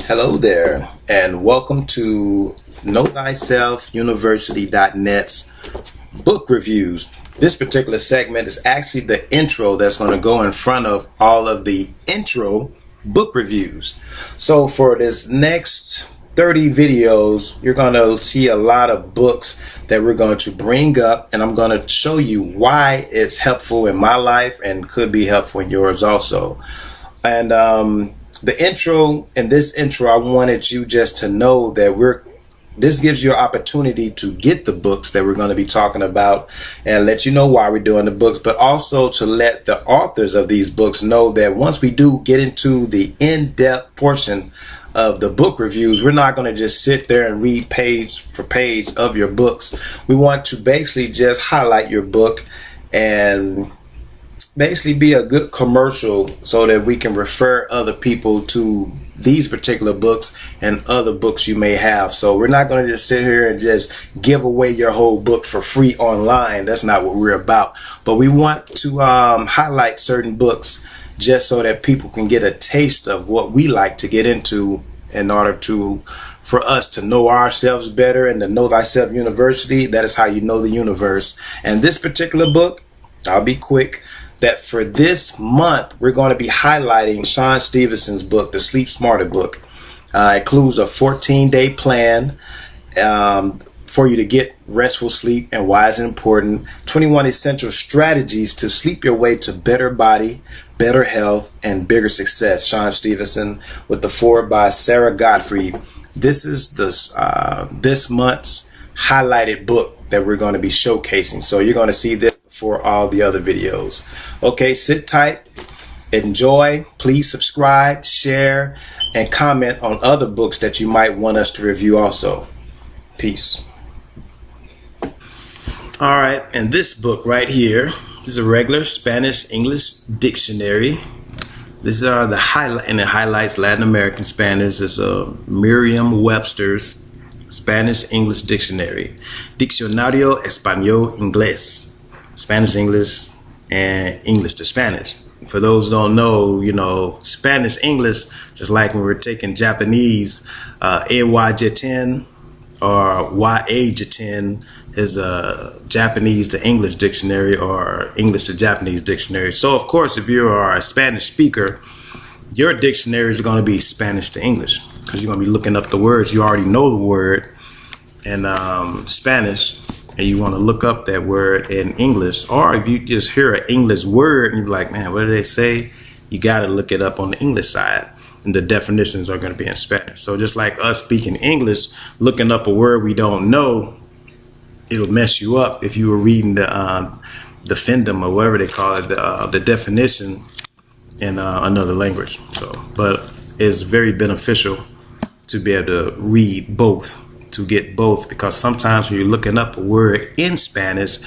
Hello there, and welcome to KnowThyselfUniversity.net's book reviews. This particular segment is actually the intro that's going to go in front of all of the intro book reviews. So for this next 30 videos, you're going to see a lot of books that we're going to bring up, and I'm going to show you why it's helpful in my life and could be helpful in yours also. And the intro, in this intro, I wanted you just to know that this gives you an opportunity to get the books that we're going to be talking about and let you know why we're doing the books, but also to let the authors of these books know that once we do get into the in-depth portion of the book reviews, we're not going to just sit there and read page for page of your books. We want to basically just highlight your book and basically be a good commercial so that we can refer other people to these particular books and other books you may have. So we're not going to just sit here and just give away your whole book for free online. That's not what we're about. But we want to highlight certain books just so that people can get a taste of what we like to get into in order for us to know ourselves better and to know thyself university. That is how you know the universe. And this particular book, I'll be quick, that for this month we're going to be highlighting Shawn Stevenson's book, the Sleep Smarter book. It includes a 14-day plan for you to get restful sleep and why it's important. 21 essential strategies to sleep your way to better body, better health, and bigger success. Shawn Stevenson with the foreword by Sarah Gottfried. This is this month's highlighted book that we're going to be showcasing. So you're going to see this for all the other videos. Okay, sit tight, enjoy, please subscribe, share, and comment on other books that you might want us to review also. Peace. All right, and this book right here is a regular Spanish-English dictionary. These are the highlight, and it highlights Latin American Spanish. It's a Merriam Webster's Spanish-English dictionary. Diccionario Español-Inglés. Spanish, English, and English to Spanish. For those who don't know, Spanish, English, just like when we're taking Japanese, EY-JITEN or YA-JITEN is a Japanese to English dictionary or English to Japanese dictionary. So, of course, if you are a Spanish speaker, your dictionaries are going to be Spanish to English because you're going to be looking up the words. You already know the word in Spanish, and you want to look up that word in English, or if you just hear an English word and you're like, man, what do they say? You got to look it up on the English side, and the definitions are going to be in Spanish. So just like us speaking English, looking up a word we don't know, it'll mess you up if you were reading the findom or whatever they call it, the definition in another language. So, but it's very beneficial to be able to read both, to get both, because sometimes when you're looking up a word in Spanish,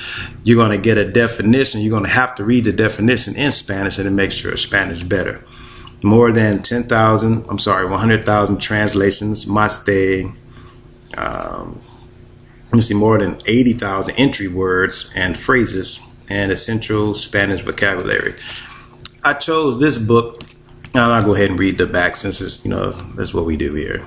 you're going to get a definition. You're going to have to read the definition in Spanish, and it makes your Spanish better. More than 100,000 translations, más de, more than 80,000 entry words and phrases, and essential Spanish vocabulary. I chose this book, and I'll go ahead and read the back since it's, that's what we do here.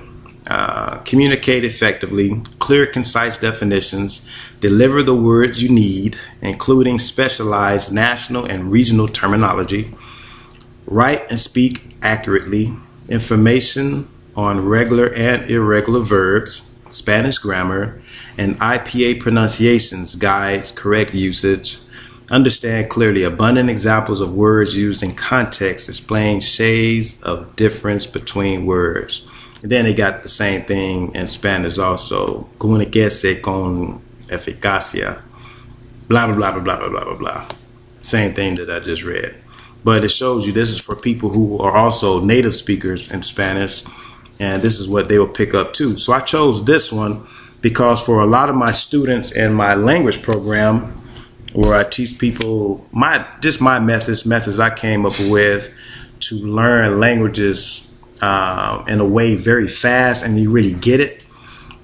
Communicate effectively, clear, concise definitions, deliver the words you need, including specialized national and regional terminology, write and speak accurately, information on regular and irregular verbs, Spanish grammar, and IPA pronunciations, guides, correct usage, understand clearly abundant examples of words used in context, explain shades of difference between words. And then they got the same thing in Spanish also. Comuniquese con eficacia. Blah, blah, blah, blah, blah, blah, blah, blah. Same thing that I just read. But it shows you this is for people who are also native speakers in Spanish. And this is what they will pick up too. So I chose this one because for a lot of my students in my language program, where I teach people my methods I came up with to learn languages in a way very fast and you really get it.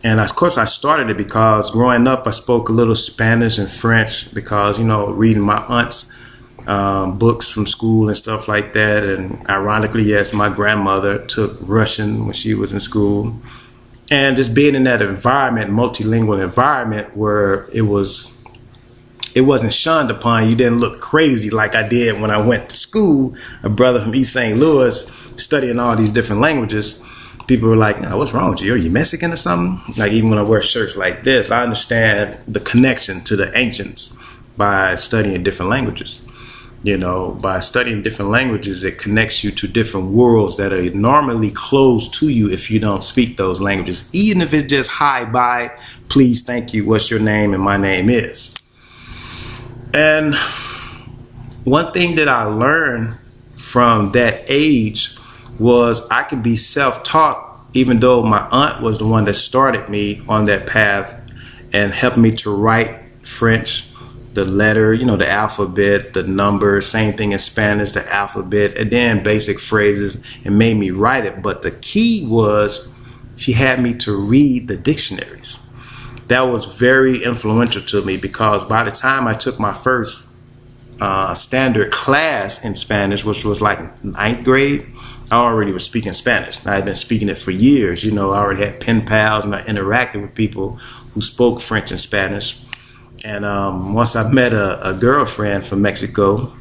And of course I started it because growing up I spoke a little Spanish and French because, reading my aunt's books from school and stuff like that. And ironically, yes, my grandmother took Russian when she was in school. And just being in that environment, multilingual environment, where it wasn't shunned upon. You didn't look crazy like I did when I went to school. A brother from East St. Louis studying all these different languages. People were like, "No, what's wrong with you? Are you Mexican or something?" Like, even when I wear shirts like this, I understand the connection to the ancients by studying different languages. By studying different languages, it connects you to different worlds that are normally closed to you if you don't speak those languages. Even if it's just hi, bye, please, thank you, what's your name, and my name is. And one thing that I learned from that age was I could be self-taught, even though my aunt was the one that started me on that path and helped me to write French, the letter, the alphabet, the numbers, same thing in Spanish, the alphabet, and then basic phrases, and made me write it. But the key was she had me to read the dictionaries. That was very influential to me, because by the time I took my first standard class in Spanish, which was like 9th grade, I already was speaking Spanish. I had been speaking it for years. I already had pen pals, and I interacted with people who spoke French and Spanish. And once I met a girlfriend from Mexico,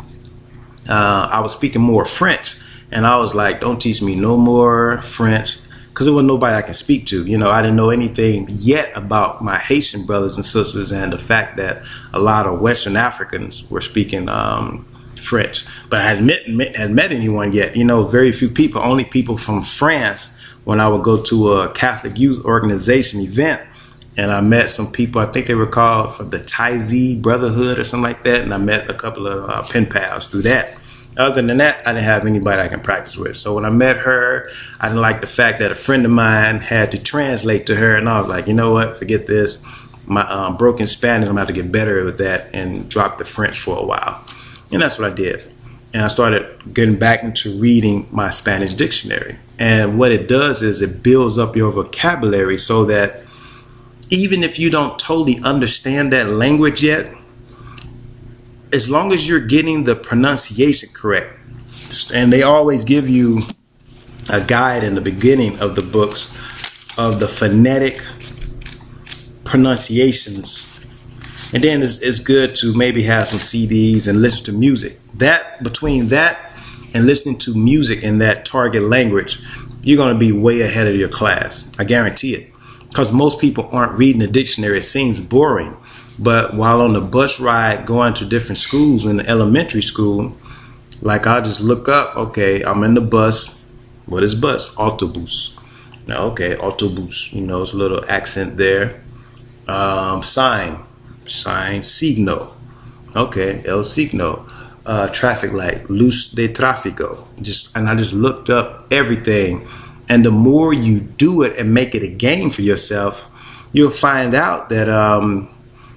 I was speaking more French. And I was like, don't teach me no more French, because there wasn't nobody I can speak to. I didn't know anything yet about my Haitian brothers and sisters, and the fact that a lot of Western Africans were speaking French. But I hadn't met anyone yet. Very few people, only people from France, when I would go to a Catholic youth organization event. And I met some people, I think they were called from the Taizi Brotherhood or something like that. And I met a couple of pen pals through that. Other than that, I didn't have anybody I can practice with. So when I met her, I didn't like the fact that a friend of mine had to translate to her. And I was like, you know what, forget this. My broken Spanish, I'm going to have to get better with that, and drop the French for a while. And that's what I did. And I started getting back into reading my Spanish dictionary. And what it does is it builds up your vocabulary, so that even if you don't totally understand that language yet, as long as you're getting the pronunciation correct, and they always give you a guide in the beginning of the books of the phonetic pronunciations, and then it's good to maybe have some CDs and listen to music. That, between that and listening to music in that target language, you're going to be way ahead of your class. I guarantee it. Because most people aren't reading the dictionary. It seems boring. But while on the bus ride going to different schools, in the elementary school, like I'll just look up, okay, I'm in the bus. What is bus? Autobus. Now, okay, autobus. It's a little accent there. Sign, signo. Okay, el signo. Traffic light, luz de tráfico. And I just looked up everything. And the more you do it and make it a game for yourself, you'll find out that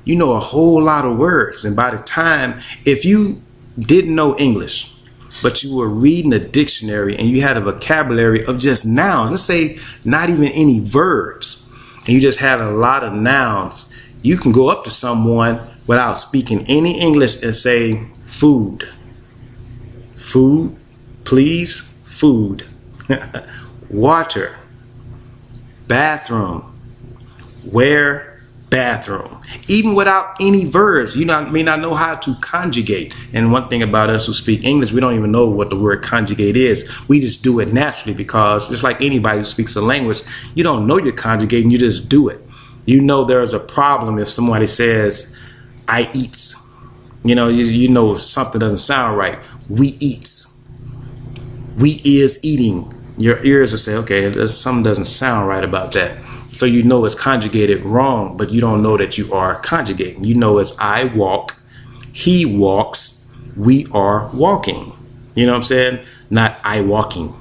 you know a whole lot of words. And by the time, if you didn't know English, but you were reading a dictionary and you had a vocabulary of just nouns, let's say not even any verbs, and you just had a lot of nouns, you can go up to someone without speaking any English and say, food, food, please, food. Water, bathroom, where, bathroom. Even without any verbs, you may not know how to conjugate. And one thing about us who speak English, we don't even know what the word conjugate is. We just do it naturally, because just like anybody who speaks a language, you don't know you're conjugating, you just do it. There's a problem if somebody says, I eats. You know something doesn't sound right. We eats. We is eating. Your ears will say, okay, something doesn't sound right about that. So it's conjugated wrong, but you don't know that you are conjugating. It's I walk, he walks, we are walking. You know what I'm saying? Not I walking.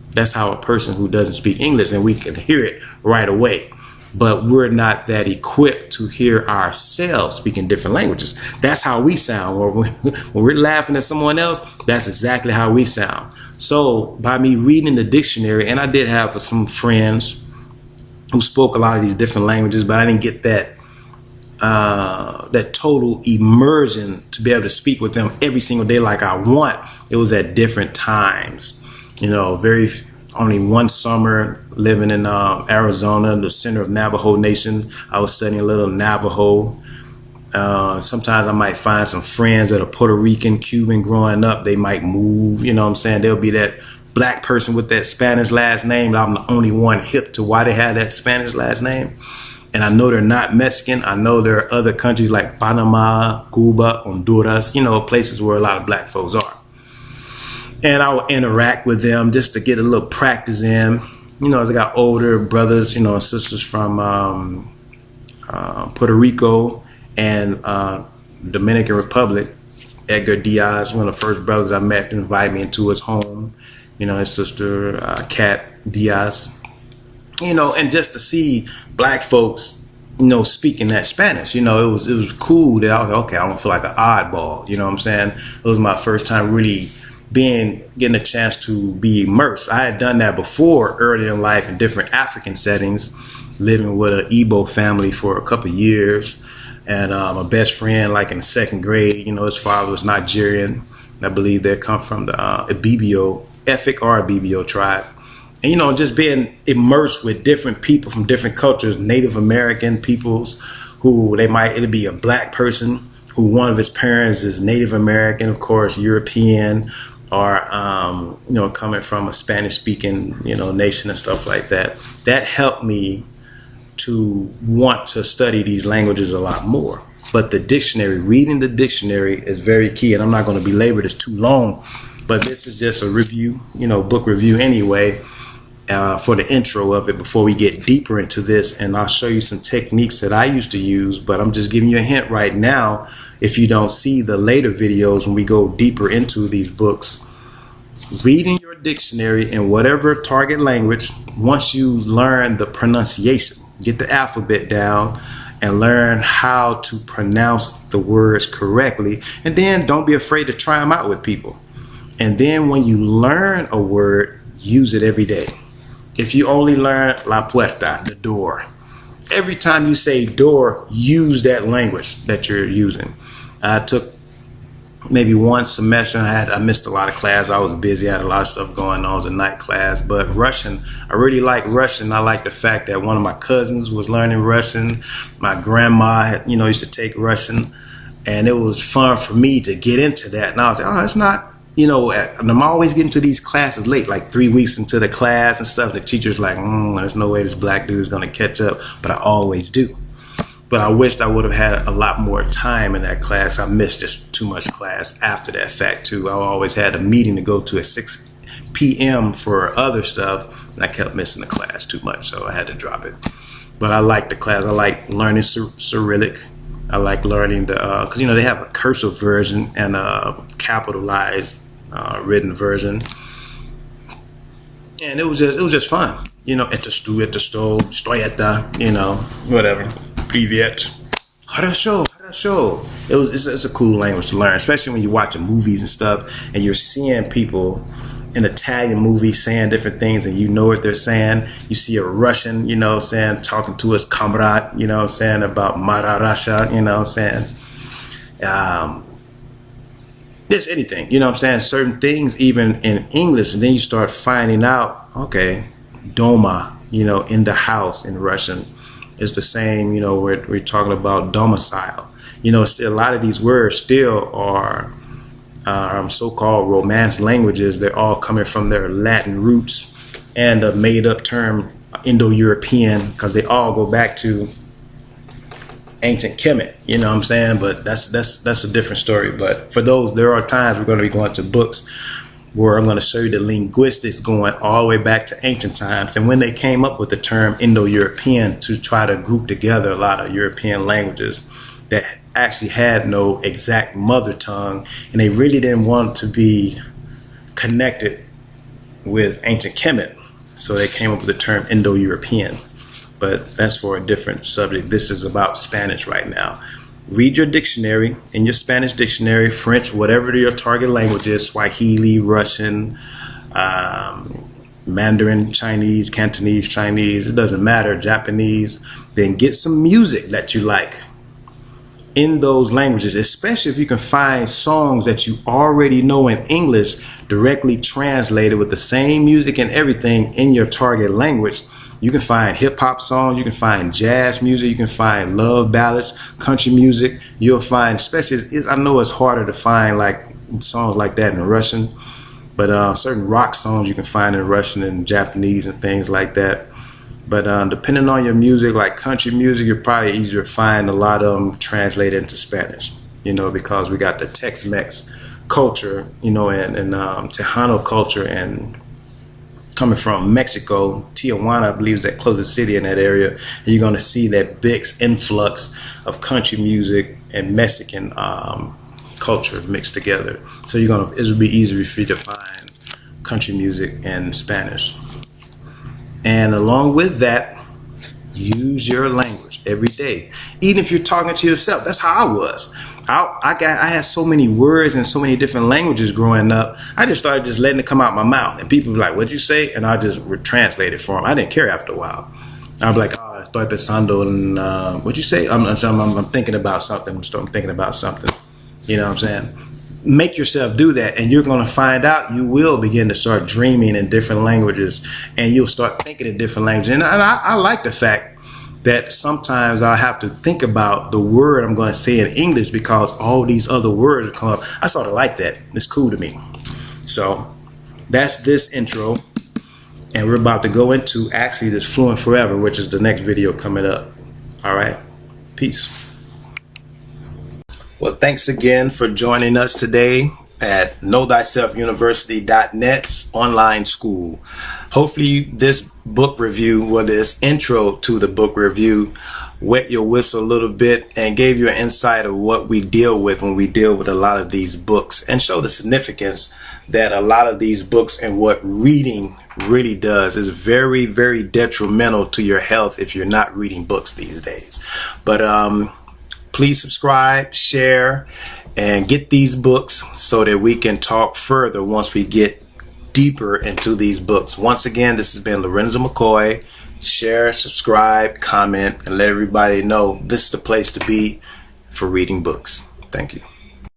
That's how a person who doesn't speak English, and we can hear it right away. But we're not that equipped to hear ourselves speaking different languages. That's how we sound. When we're laughing at someone else, that's exactly how we sound. So by me reading the dictionary, and I did have some friends who spoke a lot of these different languages, but I didn't get that that total immersion to be able to speak with them every single day like I want. It was at different times. Only one summer living in Arizona, the center of Navajo Nation. I was studying a little Navajo. Sometimes I might find some friends that are Puerto Rican, Cuban growing up. They might move, you know what I'm saying? There'll be that black person with that Spanish last name. I'm the only one hip to why they have that Spanish last name. And I know they're not Mexican. I know there are other countries like Panama, Cuba, Honduras, places where a lot of black folks are. And I would interact with them just to get a little practice in. As I got older, brothers, and sisters from Puerto Rico and Dominican Republic. Edgar Diaz, one of the first brothers I met, to invite me into his home. His sister, Kat Diaz. And just to see black folks, speaking that Spanish, it was cool that I was like, okay, I don't feel like an oddball. You know what I'm saying? It was my first time really getting a chance to be immersed. I had done that before early in life in different African settings, living with an Igbo family for a couple of years. And my best friend, like in the second grade, his father was Nigerian. I believe they come from the Efik or Ibibio tribe. And, just being immersed with different people from different cultures, Native American peoples who it'll be a black person who one of his parents is Native American, of course, European, or, coming from a Spanish speaking, nation and stuff like that. That helped me to want to study these languages a lot more. But the dictionary, reading the dictionary is very key. And I'm not going to belabor this too long, but this is just a review, book review anyway, for the intro of it before we get deeper into this. And I'll show you some techniques that I used to use, but I'm just giving you a hint right now. If you don't see the later videos when we go deeper into these books, reading your dictionary in whatever target language, once you learn the pronunciation, get the alphabet down and learn how to pronounce the words correctly. And then don't be afraid to try them out with people. And then when you learn a word, use it every day. If you only learn la puerta, the door, every time you say door, use that language that you're using. I took maybe one semester and I missed a lot of class. I was busy. I had a lot of stuff going on. It was a night class. But Russian, I really like Russian. I like the fact that one of my cousins was learning Russian. My grandma, used to take Russian. And it was fun for me to get into that. And I was like, oh, it's not, and I'm always getting to these classes late, like 3 weeks into the class and stuff. The teacher's like, there's no way this black dude is going to catch up. But I always do. But I wished I would have had a lot more time in that class. I missed just too much class after that fact, too. I always had a meeting to go to at 6 p.m. for other stuff, and I kept missing the class too much, so I had to drop it. But I like the class. I like learning Cyrillic. I like learning because, they have a cursive version and a capitalized written version. And it was just fun. Это что, whatever. Привет. Хорошо. It's a cool language to learn, especially when you're watching movies and stuff and you're seeing people in Italian movies saying different things and you know what they're saying. You see a Russian, talking to his comrade, about Mara Russia, just anything, certain things even in English, and then you start finding out, okay, doma, in the house in Russian is the same, we're talking about domicile. Still, a lot of these words still are so-called Romance languages. They're all coming from their Latin roots and a made-up term Indo-European, because they all go back to ancient Kemet, but that's a different story. But for those, there are times we're going to be going to books where I'm going to show you the linguistics going all the way back to ancient times and when they came up with the term Indo-European to try to group together a lot of European languages that actually had no exact mother tongue, and they really didn't want to be connected with ancient Kemet, so they came up with the term Indo-European. But that's for a different subject. This is about Spanish right now. Read your dictionary, in your Spanish dictionary, French, whatever your target language is, Swahili, Russian, Mandarin, Chinese, Cantonese, Chinese, it doesn't matter, Japanese. Then get some music that you like. in those languages, especially if you can find songs that you already know in English directly translated with the same music and everything in your target language. You can find hip-hop songs, you can find jazz music, you can find love ballads, country music. You'll find, especially, I know it's harder to find like songs like that in Russian, but certain rock songs you can find in Russian and Japanese and things like that. But depending on your music, like country music, you're probably easier to find a lot of them translated into Spanish, you know, because we got the Tex-Mex culture, you know, and Tejano culture, and coming from Mexico, Tijuana, I believe, is that closest city in that area. And you're going to see that big influx of country music and Mexican culture mixed together. So it will be easier for you to find country music in Spanish. And along with that, use your language every day. Even if you're talking to yourself, that's how I was. I had so many words and so many different languages growing up. I just started just letting it come out my mouth, and people were like, "What'd you say?" And I just would translate it for them. I didn't care after a while. I'd be like, "Oh, estoy pensando," and what'd you say? I'm thinking about something. I'm thinking about something. You know what I'm saying? Make yourself do that, and you're going to find out you will begin to start dreaming in different languages, and you'll start thinking in different languages. And I like the fact that sometimes I have to think about the word I'm going to say in English because all these other words come up. I sort of like that. It's cool to me. So that's this intro, and we're about to go into actually this Fluent Forever, which is the next video coming up. All right, peace. Well, thanks again for joining us today at KnowThyselfUniversity.net's online school. Hopefully this book review, or this intro to the book review, wet your whistle a little bit and gave you an insight of what we deal with when we deal with a lot of these books, and show the significance that a lot of these books and what reading really does is very, very detrimental to your health if you're not reading books these days. But please subscribe, share, and get these books so that we can talk further once we get deeper into these books. Once again, this has been Lorenzo McCoy. Share, subscribe, comment, and let everybody know this is the place to be for reading books. Thank you.